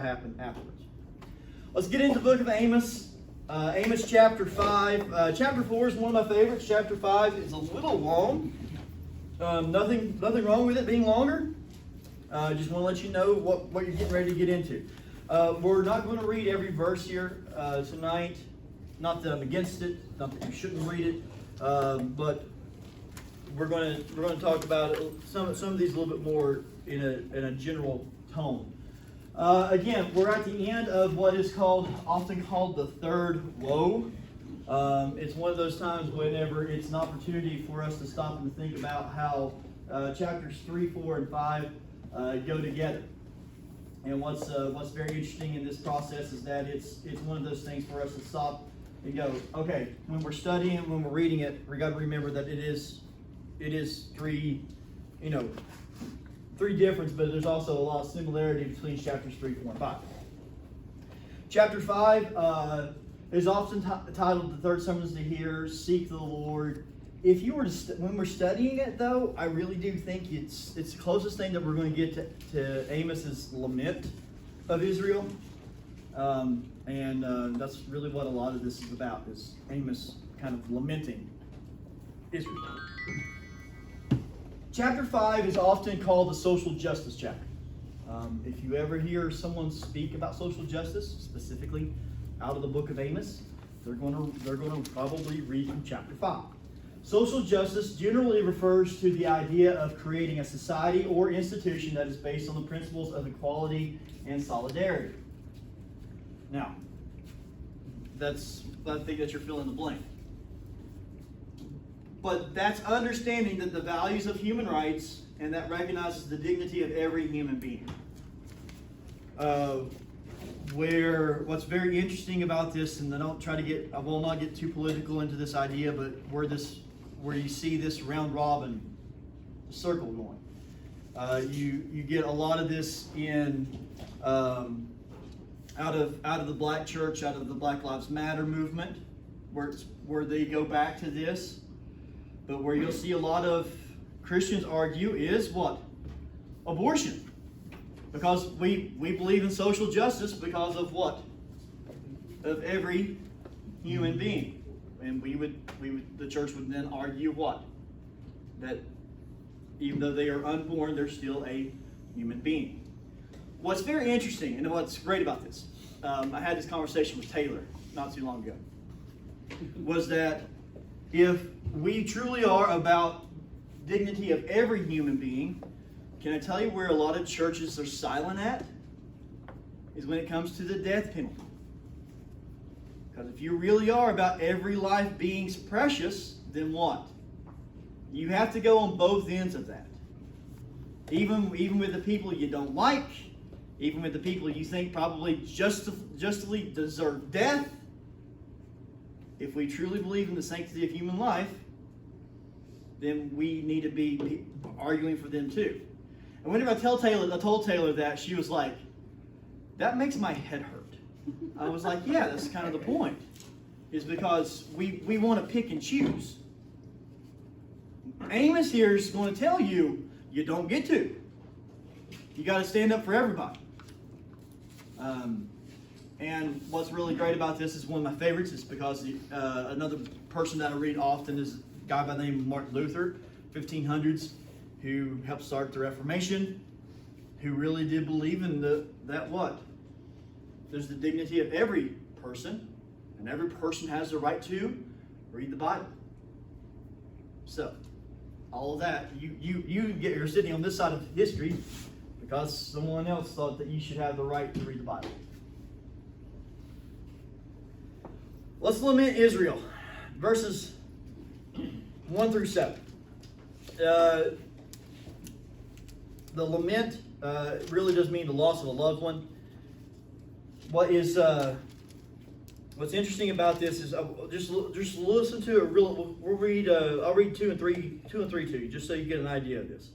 happen afterwards. Let's get into the book of Amos. Amos chapter 5. Chapter 4 is one of my favorites. Chapter 5 is a little long. Nothing wrong with it being longer. Just want to let you know what you're getting ready to get into. We're not going to read every verse here tonight. Not that I'm against it. Not that you shouldn't read it. But we're going to talk about some of these a little bit more in a general tone. Again, we're at the end of what is often called the Third Woe. It's one of those times whenever it's an opportunity for us to stop and think about how chapters 3, 4, and 5 go together. And what's very interesting in this process is that it's one of those things for us to stop and go, okay, when we're studying, when we're reading it, we got to remember that it is three difference, but there's also a lot of similarity between chapters 3, 4, and 5. Chapter 5 is often titled "The Third Summons to Hear," "Seek the Lord." If you were when we're studying it, though, I really do think it's the closest thing that we're going to get to Amos's lament of Israel, and that's really what a lot of this is about: is Amos kind of lamenting Israel. Chapter 5 is often called the social justice chapter. If you ever hear someone speak about social justice, specifically out of the book of Amos, they're going to probably read from chapter 5. Social justice generally refers to the idea of creating a society or institution that is based on the principles of equality and solidarity. Now, I think that you're filling the blank. But that's understanding that the values of human rights, and that recognizes the dignity of every human being. What's very interesting about this, and I will not get too political into this idea, but where you see this round robin circle going, you get a lot of this in out of the black church, out of the Black Lives Matter movement, where they go back to this. But where you'll see a lot of Christians argue is what? Abortion. Because we believe in social justice because of what? Of every human being. And the church would then argue what? That even though they are unborn, they're still a human being. What's very interesting, and what's great about this, I had this conversation with Taylor not too long ago, was that if we truly are about dignity of every human being, can I tell you where a lot of churches are silent at? Is when it comes to the death penalty. Because if you really are about every life being precious, then what? You have to go on both ends of that. Even with the people you don't like, even with the people you think probably justly deserve death, if we truly believe in the sanctity of human life, then we need to be arguing for them too. And whenever I told Taylor that, she was like, that makes my head hurt. I was like, yeah, that's kind of the point. Is because we want to pick and choose. Amos here is going to tell you, you don't get to. You got to stand up for everybody. And what's really great about this is one of my favorites is because another person that I read often is a guy by the name of Martin Luther, 1500s, who helped start the Reformation, who really did believe in that what? There's the dignity of every person, and every person has the right to read the Bible. So, all of that, you're sitting on this side of history because someone else thought that you should have the right to read the Bible. Let's lament Israel, verses 1 through 7. The lament really does mean the loss of a loved one. What's interesting about this is just listen to it. We'll read. I'll read 2 and 3 to you, just so you get an idea of this.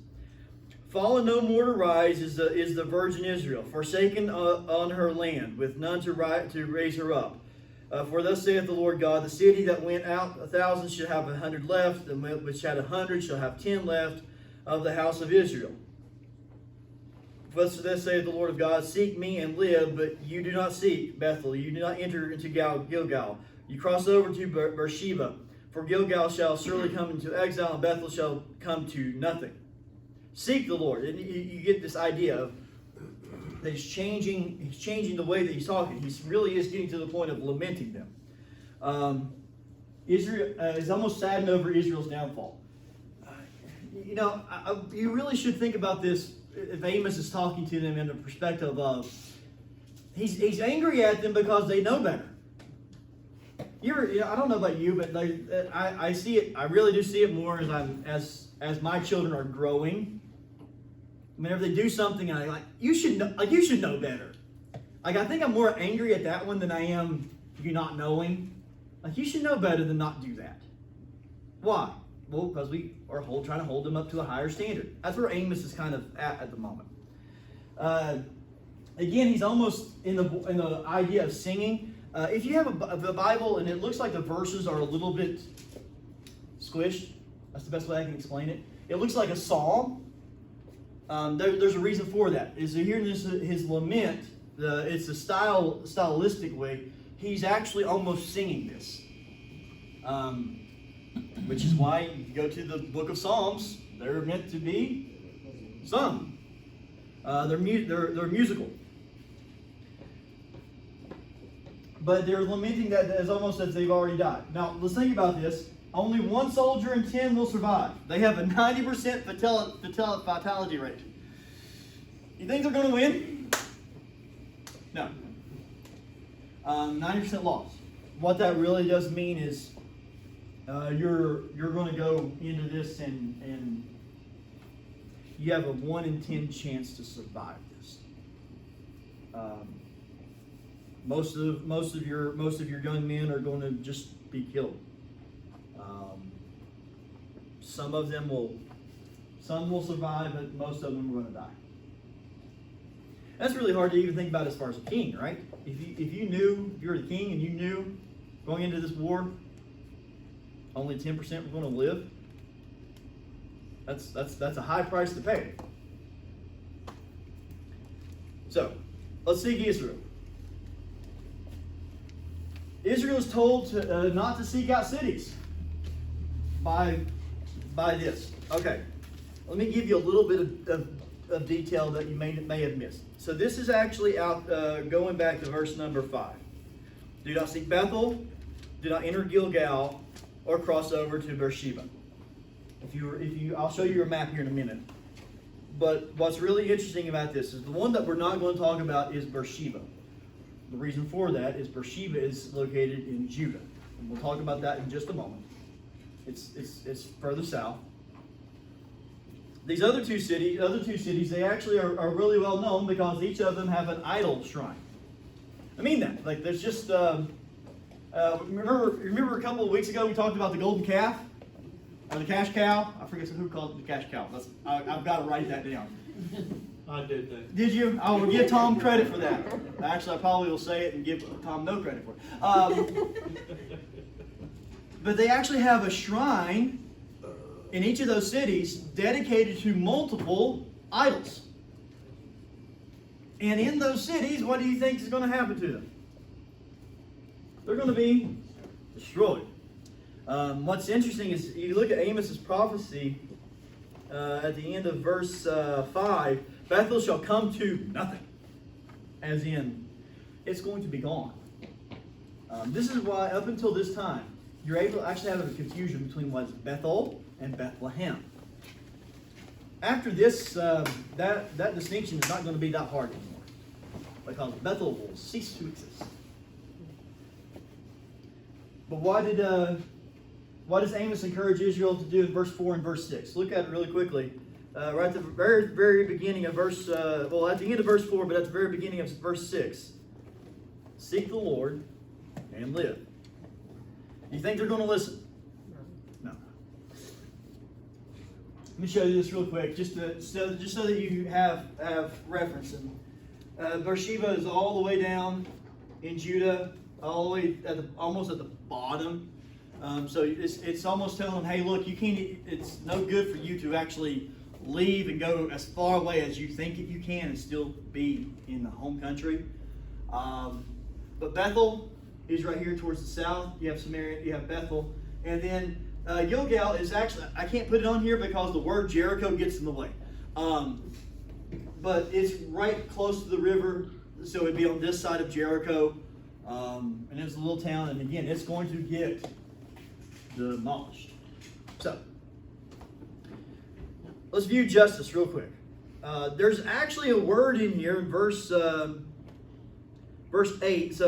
Fallen no more to rise is the virgin Israel, forsaken on her land, with none to raise her up. For thus saith the Lord God, the city that went out 1,000 shall have 100 left, and which had 100 shall have 10 left of the house of Israel. thus saith the Lord of God, seek me and live, but you do not seek Bethel. You do not enter into Gilgal. You cross over to Beersheba, for Gilgal shall surely come into exile, and Bethel shall come to nothing. Seek the Lord. And you get this idea of that he's changing the way that he's talking. He really is getting to the point of lamenting them. Israel is almost saddened over Israel's downfall. You really should think about this if Amos is talking to them in the perspective of he's angry at them because they know better. I don't know about you, but I see it. I really do see it more as my children are growing. Whenever they do something, and I'm like, you should know better. Like, I think I'm more angry at that one than I am you not knowing. Like, you should know better than not do that. Why? Well, because we are trying to hold them up to a higher standard. That's where Amos is kind of at the moment. Again, he's almost in the idea of singing. If you have a Bible and it looks like the verses are a little bit squished, that's the best way I can explain it. It looks like a psalm. There's a reason for that. Is here in his lament, it's a stylistic way. He's actually almost singing this, which is why you go to the book of Psalms. They're meant to be sung. They're musical, but they're lamenting that as almost as they've already died. Now let's think about this. Only 1 soldier in 10 will survive. They have a 90% fatality rate. You think they're going to win? No. 90% loss. What that really does mean is you're going to go into this and you have a 1 in 10 chance to survive this. Most of your young men are going to just be killed. Some will survive, but most of them are going to die. That's really hard to even think about as far as a king, right? If you were the king and you knew going into this war, only 10% were going to live. That's a high price to pay. So, let's seek Israel. Israel is told to not to seek out cities by this. Okay, let me give you a little bit of detail that you may have missed. So this is actually out going back to verse number 5. Do not seek Bethel, do not enter Gilgal, or cross over to Beersheba. I'll show you a map here in a minute. But what's really interesting about this is the one that we're not going to talk about is Beersheba. The reason for that is Beersheba is located in Judah, and we'll talk about that in just a moment. It's further south. These other two cities, they actually are really well known because each of them have an idol shrine. I mean that. Like, there's just remember a couple of weeks ago we talked about the golden calf or the cash cow. I forget who called it the cash cow. I've got to write that down. I did that. Did you? I will give Tom credit for that. Actually, I probably will say it and give Tom no credit for it. But they actually have a shrine in each of those cities dedicated to multiple idols. And in those cities, what do you think is going to happen to them? They're going to be destroyed. What's interesting is you look at Amos's prophecy at the end of verse 5. Bethel shall come to nothing. As in, it's going to be gone. This is why up until this time, you're able to actually have a confusion between what's Bethel and Bethlehem. After this, that distinction is not going to be that hard anymore, because Bethel will cease to exist. But what does Amos encourage Israel to do in verse 4 and verse 6? Look at it really quickly. Right at the very, very beginning of verse, at the end of verse 4, but at the very beginning of verse 6. Seek the Lord and live. You think they're going to listen? No. Let me show you this real quick, just so that you have reference. And Beersheba is all the way down in Judah, all the way almost at the bottom. So it's almost telling them, hey, look, you can't. It's no good for you to actually leave and go as far away as you think you can and still be in the home country. But Bethel is right here towards the south. You have Samaria, you have Bethel. And then Gilgal is actually, I can't put it on here because the word Jericho gets in the way. But it's right close to the river, so it'd be on this side of Jericho. And it's a little town, and again, it's going to get demolished. So, let's view justice real quick. There's actually a word in here in verse 8.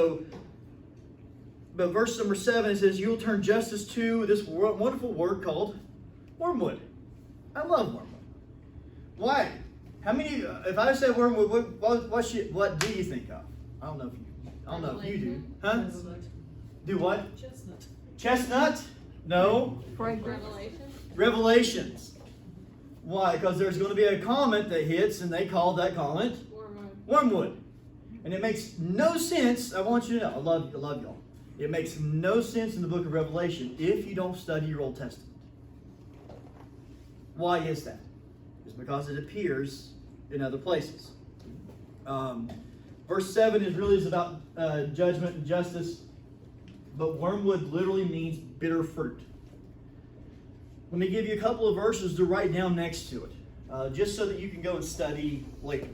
But verse number 7, it says, "You will turn justice to," this wonderful word called wormwood. I love wormwood. Why? How many? If I say wormwood, what do you think of? I don't know if you do. Huh? Do what? Chestnut. Chestnut? No. Revelations. Why? Because there's going to be a comet that hits, and they call that comet Wormwood. And it makes no sense. I want you to know. I love y'all. It makes no sense in the book of Revelation if you don't study your Old Testament. Why is that? It's because it appears in other places. Verse 7 is about judgment and justice, but wormwood literally means bitter fruit. Let me give you a couple of verses to write down next to it, just so that you can go and study later.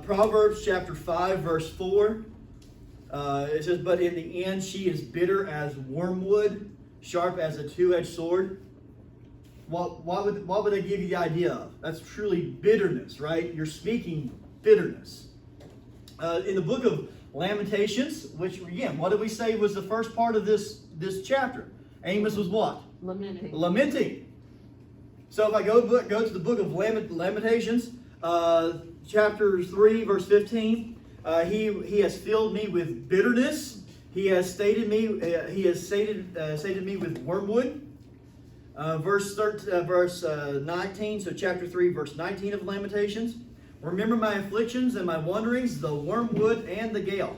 Proverbs chapter 5, verse 4. It says, "But in the end she is bitter as wormwood, sharp as a two-edged sword." What would they give you the idea of? That's truly bitterness, right? You're speaking bitterness. In the book of Lamentations, which again, what did we say was the first part of this chapter? Amos was what? Lamenting. So if I go to the book of Lamentations, chapter 3, verse 15, he has filled me with bitterness. He has sated me with wormwood. Verse 19, so chapter 3, verse 19 of Lamentations. "Remember my afflictions and my wanderings, the wormwood and the gale."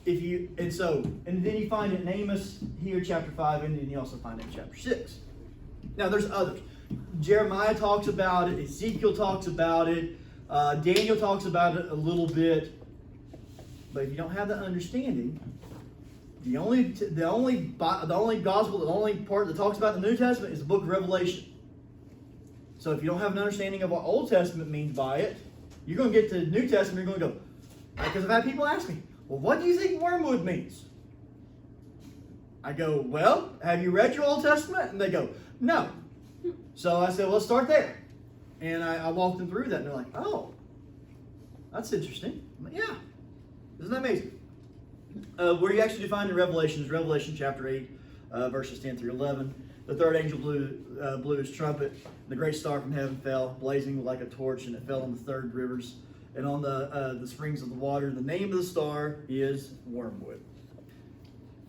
And then you find it in Amos here, chapter 5, and then you also find it in chapter 6. Now there's others. Jeremiah talks about it, Ezekiel talks about it, Daniel talks about it a little bit. But if you don't have that understanding, the only gospel, the only part that talks about the New Testament is the book of Revelation. So if you don't have an understanding of what Old Testament means by it, you're going to get to the New Testament, you're going to go, because I've had people ask me, "Well, what do you think wormwood means?" I go, "Well, have you read your Old Testament?" And they go, "No." So I said, "Well, let's start there." And I walked them through that, and they're like, "Oh, that's interesting." I'm like, "Yeah. Isn't that amazing?" Where you actually find in Revelation is Revelation chapter 8, verses 10 through 11. "The third angel blew his trumpet. The great star from heaven fell, blazing like a torch, and it fell on the third rivers and on the springs of the water. The name of the star is Wormwood."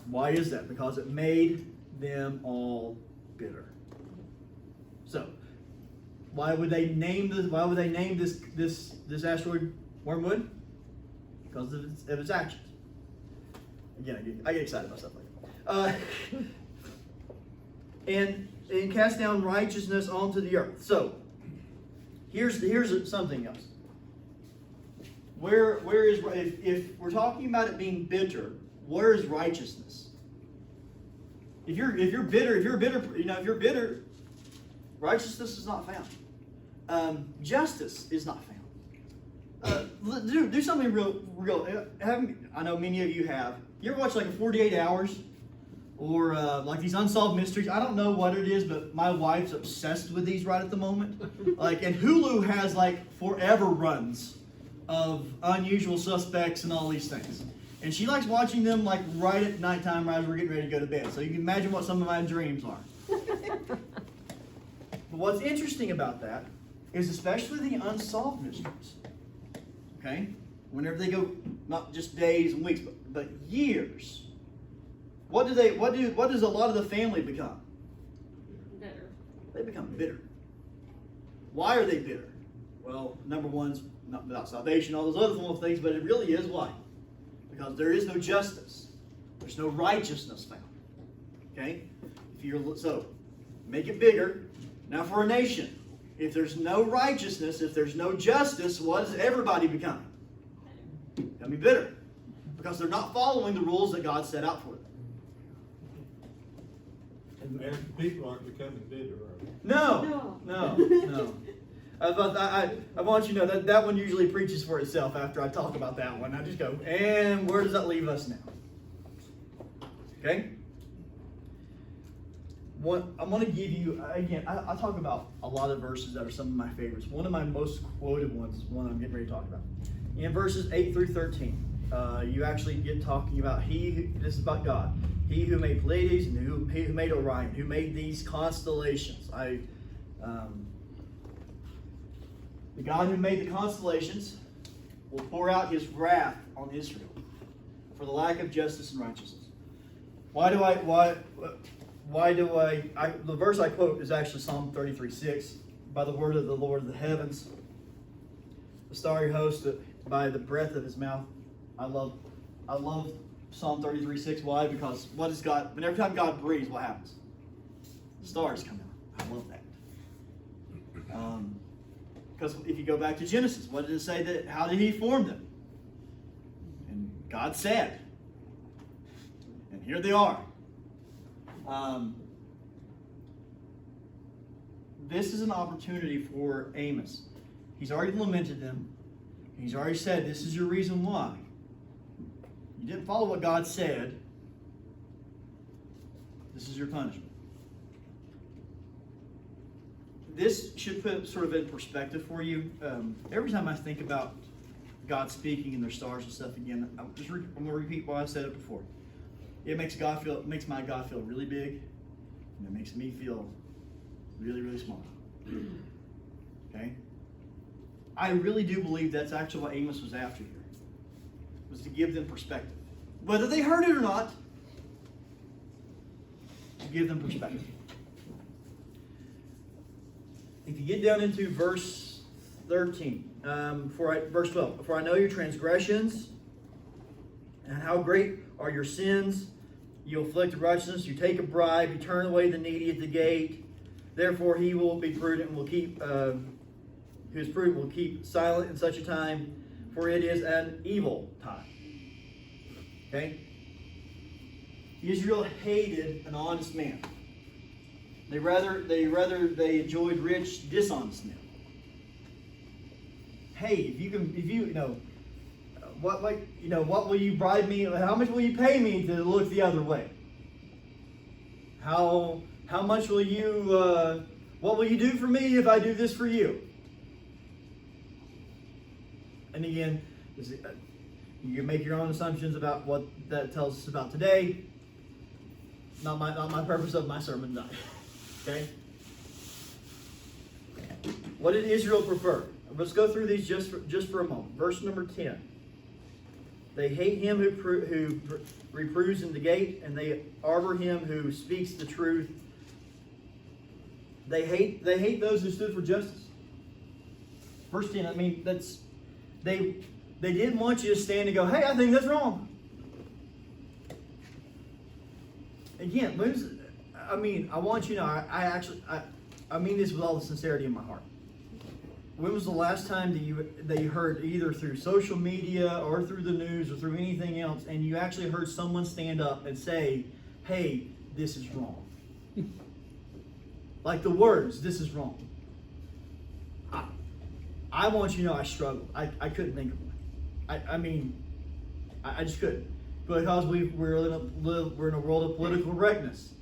Why is that? Because it made them all bitter. So, why would they name this asteroid Wormwood? Because of its actions. Again, I get excited about stuff like that. And cast down righteousness onto the earth. So, here's something else. Where is, if we're talking about it being bitter, where is righteousness? If you're bitter, righteousness is not found. Justice is not found. Do something real. I know many of you have. You ever watch like a 48 Hours? Or like these unsolved mysteries? I don't know what it is, but my wife's obsessed with these right at the moment. And Hulu has like forever runs of Unusual Suspects and all these things. And she likes watching them like right at nighttime, right as we're getting ready to go to bed. So you can imagine what some of my dreams are. But what's interesting about that is especially the unsolved mysteries. Okay? Whenever they go, not just days and weeks, but years. What does a lot of the family become? Bitter. They become bitter. Why are they bitter? Well, number one's not about salvation, all those other little things, but it really is why. Because there is no justice. There's no righteousness found. Okay? So, make it bigger. Now for a nation, if there's no righteousness, if there's no justice, what does everybody become? They'll be bitter. Because they're not following the rules that God set out for them. American people aren't becoming bitter, are they? No. I want you to know that one usually preaches for itself after I talk about that one. I just go, and where does that leave us now? Okay? I'm going to give you, again, I talk about a lot of verses that are some of my favorites. One of my most quoted ones is one I'm getting ready to talk about. In verses 8 through 13, you actually get talking about this is about God. He who made Pleiades and he who made Orion, who made these constellations. The God who made the constellations will pour out his wrath on Israel for the lack of justice and righteousness. The verse I quote is actually Psalm 33:6. By the word of the Lord of the heavens, the starry host by the breath of his mouth. I love Psalm 33:6. Why? Because what is God? Every time God breathes, what happens? Stars come out. I love that. Because if you go back to Genesis, what did it say that? How did He form them? And God said, and here they are. This is an opportunity for Amos. He's already lamented them. He's already said, this is your reason why. You didn't follow what God said. This is your punishment. This should put sort of in perspective for you. Every time I think about God speaking and their stars and stuff again, I'm going to repeat what I said it before. It makes my God feel really big, and it makes me feel really, really small. Okay? I really do believe that's actually what Amos was after here. Was to give them perspective. Whether they heard it or not, to give them perspective. If you get down into verse 13, verse 12, for I know your transgressions, and how great are your sins. You afflict righteousness, you take a bribe, you turn away the needy at the gate. Therefore he will be prudent and will keep, who is prudent will keep silent in such a time, for it is an evil time. Okay? Israel hated an honest man. They enjoyed rich, dishonest men. Hey, what will you bribe me? How much will you pay me to look the other way? How much will you? What will you do for me if I do this for you? And again, you can make your own assumptions about what that tells us about today. Not my purpose of my sermon tonight. Okay? What did Israel prefer? Let's go through these just for a moment. Verse number 10. They hate him who reproves in the gate, and they arbor him who speaks the truth. They hate those who stood for justice. Verse 10. I mean, they didn't want you to stand and go, "Hey, I think that's wrong." Again, I want you to know, I mean this with all the sincerity in my heart. When was the last time that you heard, either through social media or through the news or through anything else, and you actually heard someone stand up and say, "Hey, this is wrong"? Like the words, "This is wrong." I want you to know I struggled. I couldn't think of one. I just couldn't. Because we're in a world of political correctness.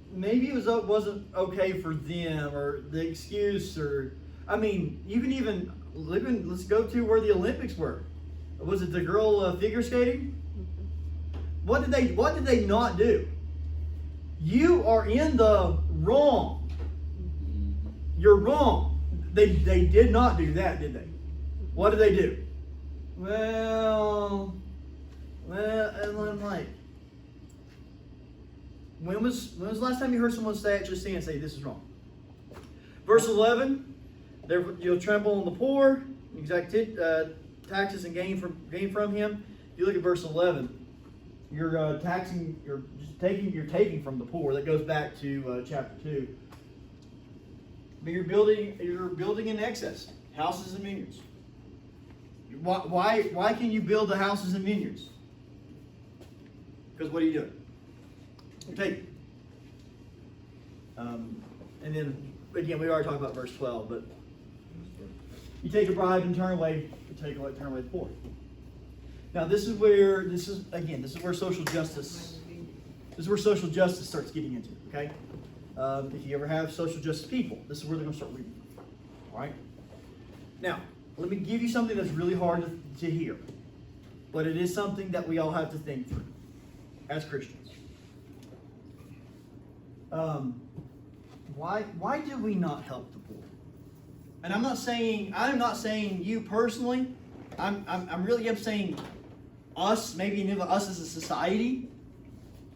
Maybe it wasn't okay for them, or the excuse, or you can even let's go to where the Olympics were. Was it the girl figure skating? What did they not do? You are in the wrong. You're wrong. They did not do that, did they? What did they do? Well, and I'm like, when was the last time you heard someone actually stand and say this is wrong? Verse 11, you'll trample on the poor, exact taxes and gain from him. If you look at verse 11, you're taxing, you're taking from the poor. That goes back to chapter 2. But you're building in excess, houses and vineyards. Why can you build the houses and vineyards? Because what are you doing? You're taking. And then again, we already talked about verse 12, but you take a bribe and turn away the poor. Now this is where social justice. This is where social justice starts getting into. Okay, if you ever have social justice people, this is where they're going to start reading. All right. Now let me give you something that's really hard to hear, but it is something that we all have to think through as Christians. Why do we not help the poor? And I'm not saying you personally. I'm really saying us, maybe even us as a society.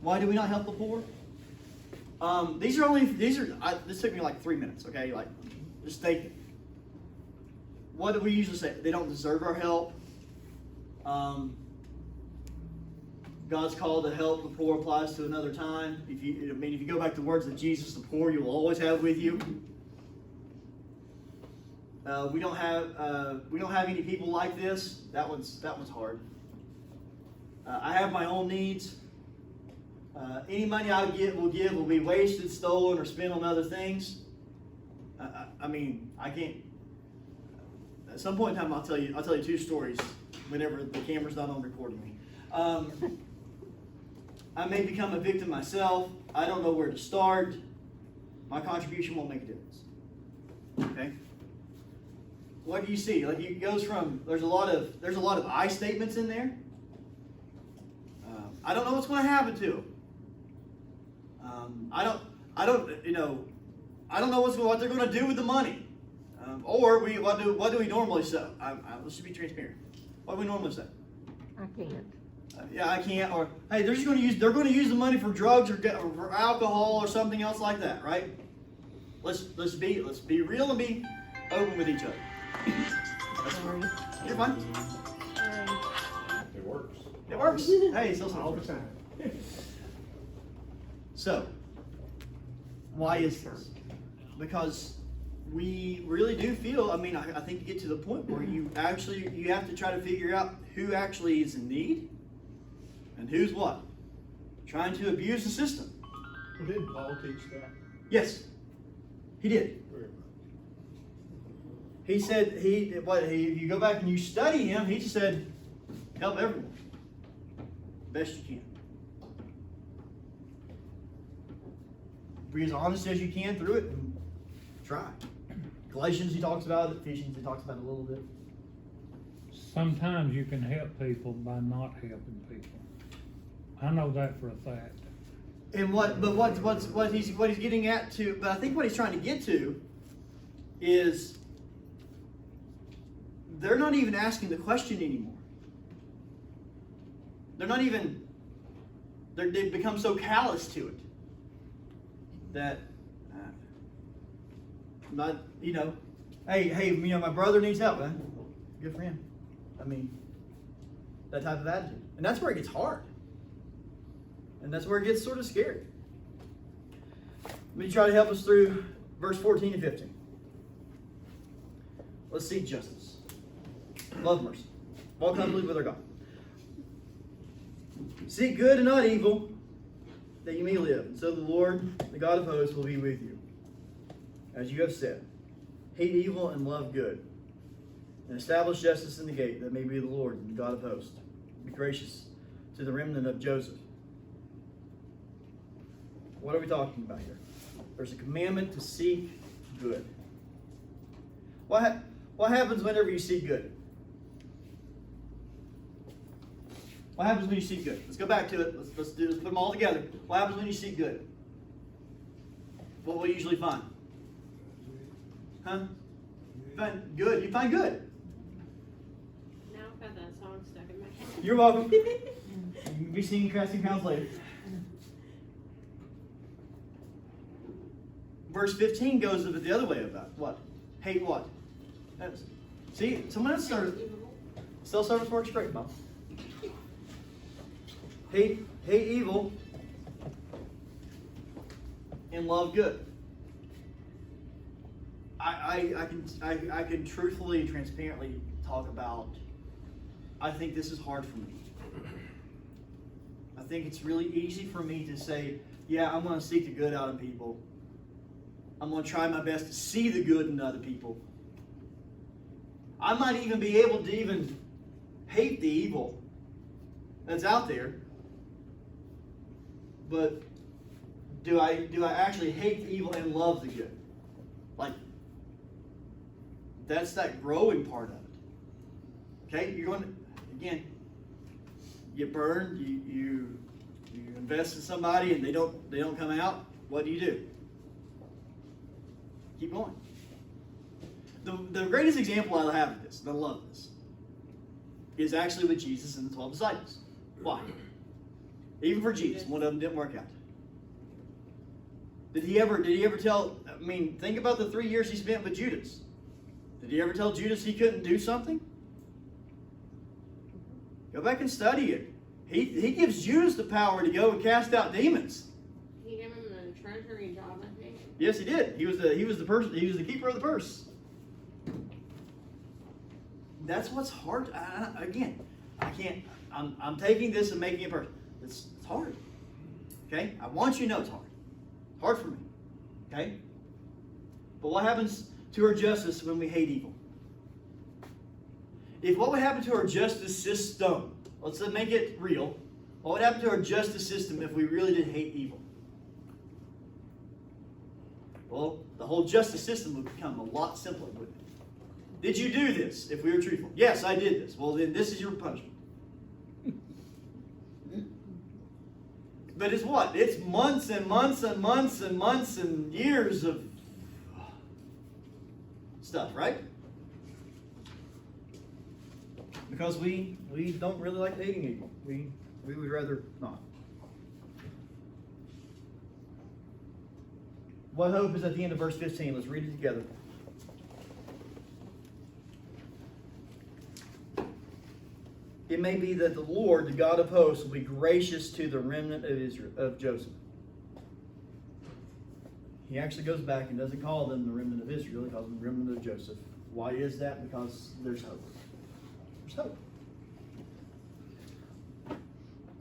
Why do we not help the poor? This took me like 3 minutes. Okay, like just take it. What do we usually say? They don't deserve our help. God's call to help the poor applies to another time. If you go back to the words of Jesus, the poor you will always have with you. We don't have any people like this. That one's hard. I have my own needs. Any money I will be wasted, stolen, or spent on other things. I can't. At some point in time, I'll tell you 2 stories whenever the camera's not on recording me. I may become a victim myself. I don't know where to start. My contribution won't make a difference. Okay. What do you see? Like it goes from there's a lot of I statements in there. I don't know what's going to happen to them. I don't know what they're going to do with the money. Or what do we normally say? Let's just be transparent. What do we normally say? I can't. I can't. Or hey, they're going to use the money for drugs or for alcohol or something else like that, right? Let's be real and be open with each other. Sorry. You're fine. It works. It works. Hey, still All the time. So, why is this? Because we really do feel, I think you get to the point where you have to try to figure out who actually is in need and who's what? Trying to abuse the system. Well, didn't Paul teach that? Yes, he did. Very much. He said, if you go back and you study him, he just said, help everyone. Best you can. Be as honest as you can through it and try. Galatians he talks about it, Ephesians he talks about it a little bit. Sometimes you can help people by not helping people. I know that for a fact. And what he's getting at to, but I think what he's trying to get to is they're not even asking the question anymore. They've become so callous to it that hey, my brother needs help, man. Good for him. That type of attitude. And that's where it gets hard. And that's where it gets sort of scary. Let me try to help us through verse 14 and 15. Let's seek justice. Love mercy. Walk humbly with our God. Seek good and not evil, that you may live. And so the Lord, the God of hosts, will be with you. As you have said, hate evil and love good. And establish justice in the gate, that may be the Lord, the God of hosts. Be gracious to the remnant of Joseph. What are we talking about here? There's a commandment to seek good. What happens whenever you seek good? What happens when you seek good? Let's go back to it. Let's put them all together. What happens when you seek good? What will you usually find? Huh? You find good. You find good. Now I've got that song stuck in my head. You're welcome. You can be singing Casting Crowns later. Verse 15 goes the other way about what? Hate what? See, someone else started. Self-service works great, Mom. hate evil and love good. I can truthfully and transparently talk about, I think this is hard for me. I think it's really easy for me to say, yeah, I'm going to seek the good out of people. I'm going to try my best to see the good in other people. I might even be able to even hate the evil that's out there. But do I actually hate the evil and love the good? Like, that's that growing part of it. Okay, you're going to, again, get burned, you invest in somebody and they don't come out. What do? Keep going. The greatest example I have of this, and I love this, is actually with Jesus and the 12 disciples. Why? Even for Jesus, one of them didn't work out. Did he ever tell, I mean, think about the 3 years he spent with Judas. Did he ever tell Judas he couldn't do something? Go back and study it. He gives Judas the power to go and cast out demons. He gave him the treasury job, I think. Yes, he did. He was the keeper of the purse. That's what's hard. Again, I can't. I'm taking this and making it personal. It's hard. Okay, I want you to know it's hard. Hard for me. Okay, but what happens to our justice when we hate evil? If what would happen to our justice system, let's make it real, what would happen to our justice system if we really did hate evil? Well, the whole justice system would become a lot simpler, wouldn't it? Did you do this if we were truthful? Yes, I did this. Well, then this is your punishment. But it's what? It's months and months and months and months and years of stuff, right? Because we don't really like hating evil. We would rather not. What hope is at the end of verse 15? Let's read it together. It may be that the Lord, the God of hosts, will be gracious to the remnant of Israel, of Joseph. He actually goes back and doesn't call them the remnant of Israel. He calls them the remnant of Joseph. Why is that? Because there's hope. There's hope.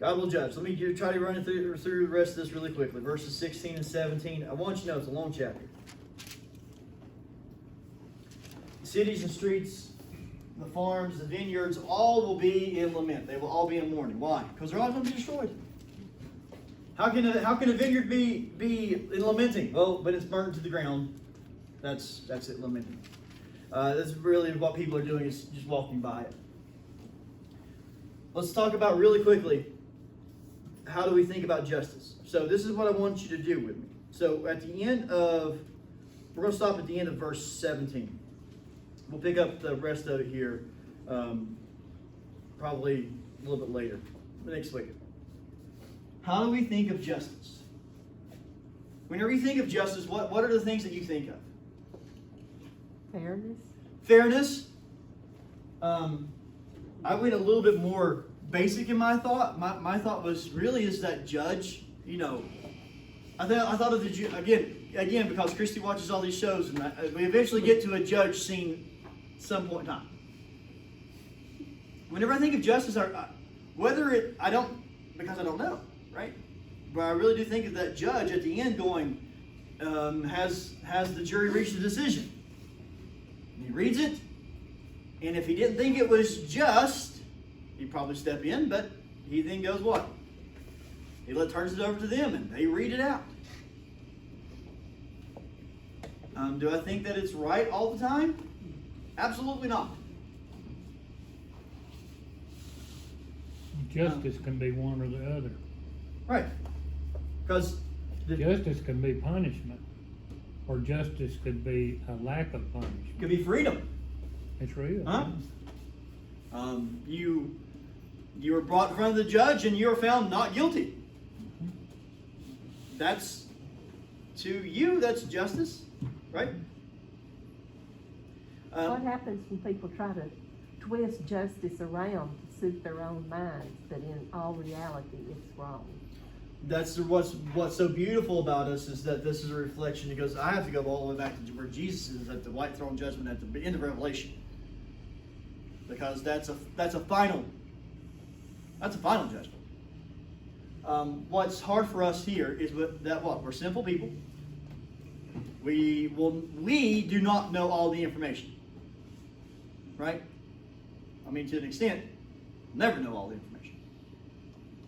God will judge. Let me try to run it through the rest of this really quickly. Verses 16 and 17. I want you to know it's a long chapter. The cities and streets, the farms, the vineyards, all will be in lament. They will all be in mourning. Why? Because they're all going to be destroyed. How can a vineyard be in lamenting? Well, but it's burnt to the ground. That's it, lamenting. That's really what people are doing, is just walking by it. Let's talk about really quickly, how do we think about justice? So this is what I want you to do with me. So at the end of, we're going to stop at the end of verse 17. We'll pick up the rest of it here probably a little bit later, next week. How do we think of justice? Whenever you think of justice, what are the things that you think of? Fairness. Fairness. I went a little bit more basic in my thought. My thought was really is that judge, you know, I thought of the, again, because Christy watches all these shows, and we eventually get to a judge scene some point in time. Whenever I think of justice, I don't know, right? But I really do think of that judge at the end going, has the jury reached a decision? And he reads it, and if he didn't think it was just, he'd probably step in, but he then goes what? He turns it over to them, and they read it out. Do I think that it's right all the time? Absolutely not. Justice can be one or the other. Right. Because justice can be punishment, or justice could be a lack of punishment. Could be freedom. It's real. Huh? You were brought in front of the judge and you were found not guilty. That's, to you, that's justice, right? What happens when people try to twist justice around to suit their own minds, but in all reality, it's wrong. That's what's so beautiful about us is that this is a reflection. Because I have to go all the way back to where Jesus is at the white throne judgment at the end of Revelation, because that's a final judgment. What's hard for us here is that we're simple people. We do not know all the information, right? I mean, to an extent, never know all the information.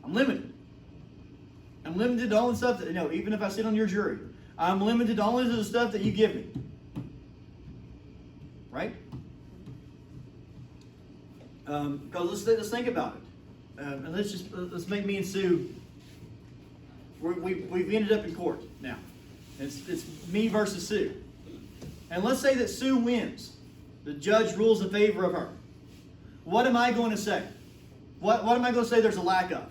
I'm limited. I'm limited to all the stuff that, even if I sit on your jury, I'm limited to only the stuff that you give me. Right? Because let's think about it. And let's make me and Sue. We've ended up in court now. It's me versus Sue. And let's say that Sue wins. The judge rules in favor of her. What am I going to say? What am I going to say there's a lack of?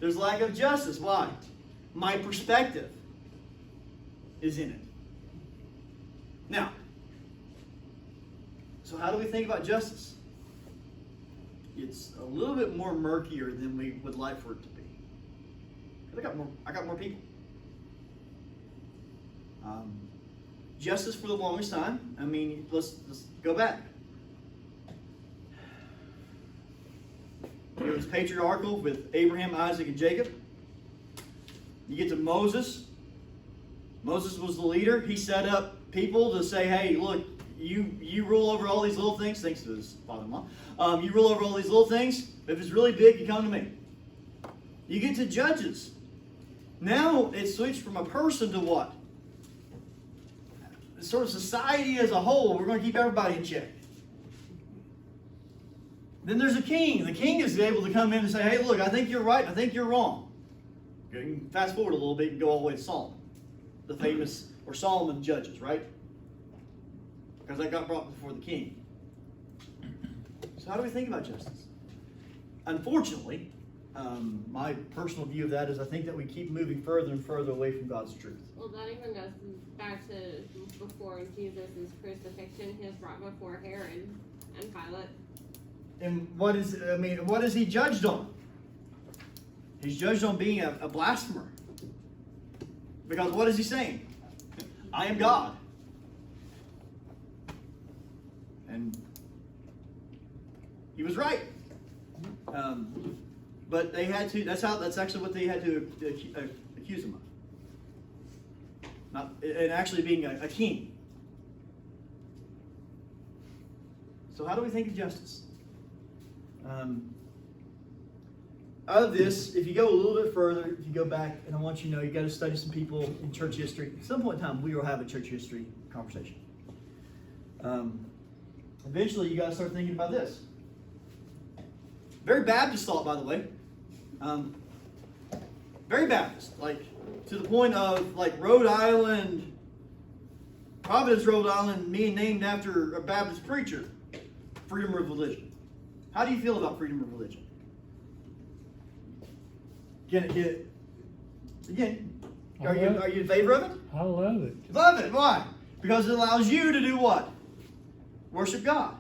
There's lack of justice. Why? My perspective is in it. Now, so how do we think about justice? It's a little bit more murkier than we would like for it to be. I got more people. Justice for the longest time. I mean, let's go back. It was patriarchal with Abraham, Isaac, and Jacob. You get to Moses. Moses was the leader. He set up people to say, hey, look, you rule over all these little things. Thanks to his father-in-law. You rule over all these little things. If it's really big, you come to me. You get to judges. Now it's switched from a person to what? Sort of society as a whole. We're going to keep everybody in check. Then there's a king. The king is able to come in and say, hey, look, I think you're right. I think you're wrong. You can fast forward a little bit and go all the way to Solomon. The famous, or Solomon judges, right? Because that got brought before the king. So how do we think about justice? Unfortunately, my personal view of that is I think that we keep moving further and further away from God's truth. Well, that even goes back to before Jesus' crucifixion. He was brought before Herod and Pilate. And what is he judged on? He's judged on being a blasphemer. Because what is he saying? I am God. And he was right. But they had to, that's actually what they had to accuse him of. And actually being a king. So how do we think of justice? Out of this, if you go a little bit further, if you go back, and I want you to know, you've got to study some people in church history. At some point in time, we will have a church history conversation. Eventually, you got to start thinking about this. Very Baptist thought, by the way. Very Baptist, like to the point of like Rhode Island, Providence, Rhode Island, being named after a Baptist preacher. Freedom of religion. How do you feel about freedom of religion? Again, are you in favor of it? I love it. Love it. Why? Because it allows you to do what? Worship God.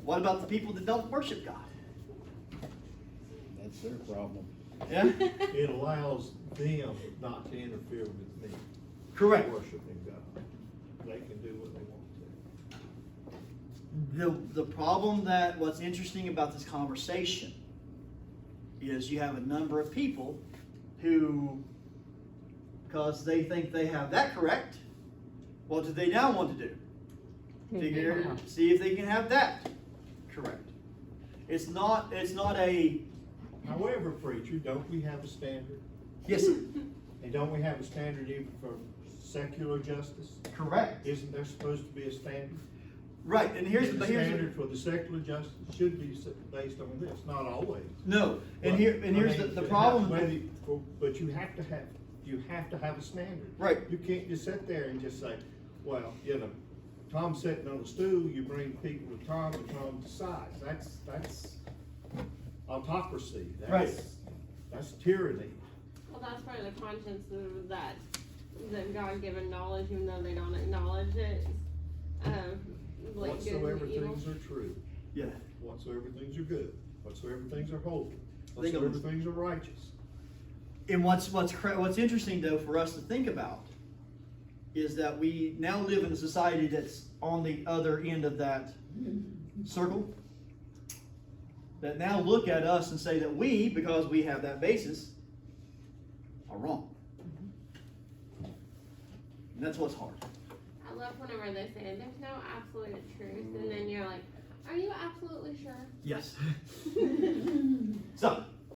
What about the people that don't worship God? That's their problem. Yeah? It allows them not to interfere with me. Correct. Worshiping God. They can do what they want to. The problem that what's interesting about this conversation is you have a number of people who, because they think they have that correct, what do they now want to do? See if they can have that correct. It's not a. However, preacher, don't we have a standard? Yes, sir. And don't we have a standard even for secular justice? Correct. Isn't there supposed to be a standard? Right, and here's the standard for the secular justice should be based on this, not always. No, and here's the problem. But you have to have a standard. Right. You can't just sit there and just say, well, Tom's sitting on a stool. You bring people to Tom, and Tom decides. That's autocracy. That's tyranny. Well, that's part of the conscience of that God-given knowledge, even though they don't acknowledge it. like good Whatsoever and evil. things are true, Yeah. whatsoever things are good, whatsoever things are holy, I think whatsoever it was- things are righteous. And what's interesting though for us to think about is that we now live in a society that's on the other end of that circle. That now look at us and say that we, because we have that basis, are wrong. And that's what's hard. I love whenever they say there's no absolute truth, and then you're like, are you absolutely sure? Yes. So,